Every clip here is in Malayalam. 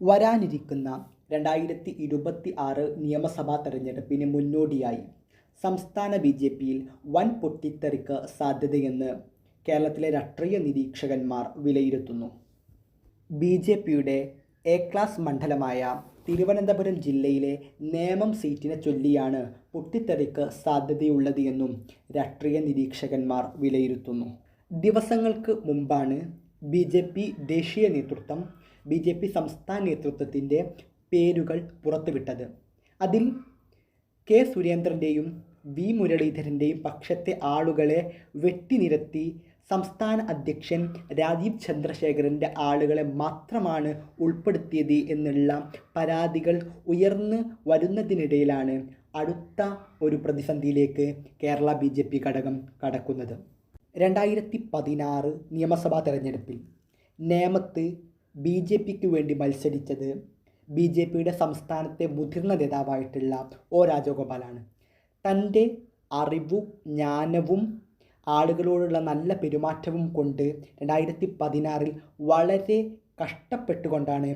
വരാനിരിക്കുന്ന 2026 നിയമസഭാ തെരഞ്ഞെടുപ്പിന് മുന്നോടിയായി സംസ്ഥാന ബി.ജെ.പിയിൽ വൻ പൊട്ടിത്തെറിക്ക് സാധ്യതയെന്ന് കേരളത്തിലെ രാഷ്ട്രീയ നിരീക്ഷകന്മാർ വിലയിരുത്തുന്നു. ബി.ജെ.പിയുടെ എ ക്ലാസ് മണ്ഡലമായ തിരുവനന്തപുരം ജില്ലയിലെ നേമം സീറ്റിനെ ചൊല്ലിയാണ് പൊട്ടിത്തെറിക്ക് സാധ്യതയുള്ളത് എന്നും രാഷ്ട്രീയ നിരീക്ഷകന്മാർ വിലയിരുത്തുന്നു. ദിവസങ്ങൾക്ക് മുമ്പാണ് ബി.ജെ.പി ദേശീയ നേതൃത്വം ബി.ജെ.പി സംസ്ഥാന നേതൃത്വത്തിൻ്റെ പേരുകൾ പുറത്തുവിട്ടത്. അതിൽ കെ സുരേന്ദ്രൻ്റെയും വി മുരളീധരൻ്റെയും പക്ഷത്തെ ആളുകളെ വെട്ടിനിരത്തി സംസ്ഥാന അധ്യക്ഷൻ രാജീവ് ചന്ദ്രശേഖരൻ്റെ ആളുകളെ മാത്രമാണ് ഉൾപ്പെടുത്തിയത് എന്നുള്ള പരാതികൾ ഉയർന്നു വരുന്നതിനിടയിലാണ് അടുത്ത ഒരു പ്രതിസന്ധിയിലേക്ക് കേരള ബി.ജെ.പി ഘടകം കടക്കുന്നത്. 2016 നിയമസഭാ തെരഞ്ഞെടുപ്പിൽ നേമത്ത് ബി.ജെ.പിക്ക് വേണ്ടി മത്സരിച്ചത് ബി.ജെ.പിയുടെ സംസ്ഥാനത്തെ മുതിർന്ന നേതാവായിട്ടുള്ള ഒ രാജഗോപാലാണ്. തൻ്റെ അറിവും ജ്ഞാനവും ആളുകളോടുള്ള നല്ല പെരുമാറ്റവും കൊണ്ട് 2016 വളരെ കഷ്ടപ്പെട്ടുകൊണ്ടാണ്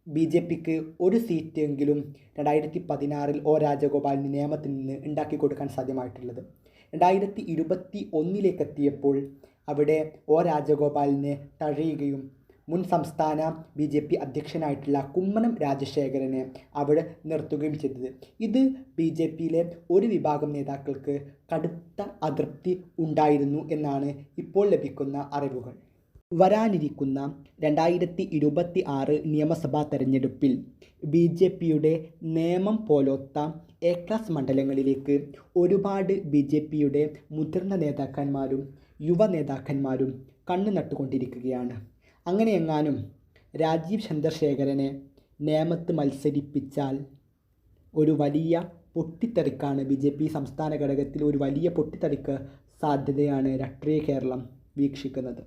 ബി.ജെ.പിക്ക് ഒരു സീറ്റെങ്കിലും 2016 ഒ രാജഗോപാലിന് നേമത്തിൽ നിന്ന് ഉണ്ടാക്കി കൊടുക്കാൻ സാധ്യമായിട്ടുള്ളത്. 2021 എത്തിയപ്പോൾ അവിടെ ഒ രാജഗോപാലിനെ തഴയുകയും മുൻ സംസ്ഥാന ബി.ജെ.പി അധ്യക്ഷനായിട്ടുള്ള കുമ്മനം രാജശേഖരനെ അവിടെ നിർത്തുകയും ചെയ്തത്. ഇത് ബി.ജെ.പിയിലെ ഒരു വിഭാഗം നേതാക്കൾക്ക് കടുത്ത അതൃപ്തി ഉണ്ടായിരുന്നു എന്നാണ് ഇപ്പോൾ ലഭിക്കുന്ന അറിവുകൾ. വരാനിരിക്കുന്ന 2026 നിയമസഭാ തെരഞ്ഞെടുപ്പിൽ ബി.ജെ.പിയുടെ നേമം പോലൊത്ത എ ക്ലാസ് മണ്ഡലങ്ങളിലേക്ക് ഒരുപാട് ബി.ജെ.പിയുടെ മുതിർന്ന നേതാക്കന്മാരും യുവ നേതാക്കന്മാരും കണ്ണു നട്ടുകൊണ്ടിരിക്കുകയാണ്. അങ്ങനെയെങ്ങാനും രാജീവ് ചന്ദ്രശേഖരനെ നേമത്ത് മത്സരിപ്പിച്ചാൽ ഒരു വലിയ പൊട്ടിത്തെറിക്കാണ് ബി.ജെ.പി സംസ്ഥാന ഘടകത്തിൽ ഒരു വലിയ പൊട്ടിത്തെറിക്ക് സാധ്യതയാണ് രാഷ്ട്രീയ കേരളം വീക്ഷിക്കുന്നത്.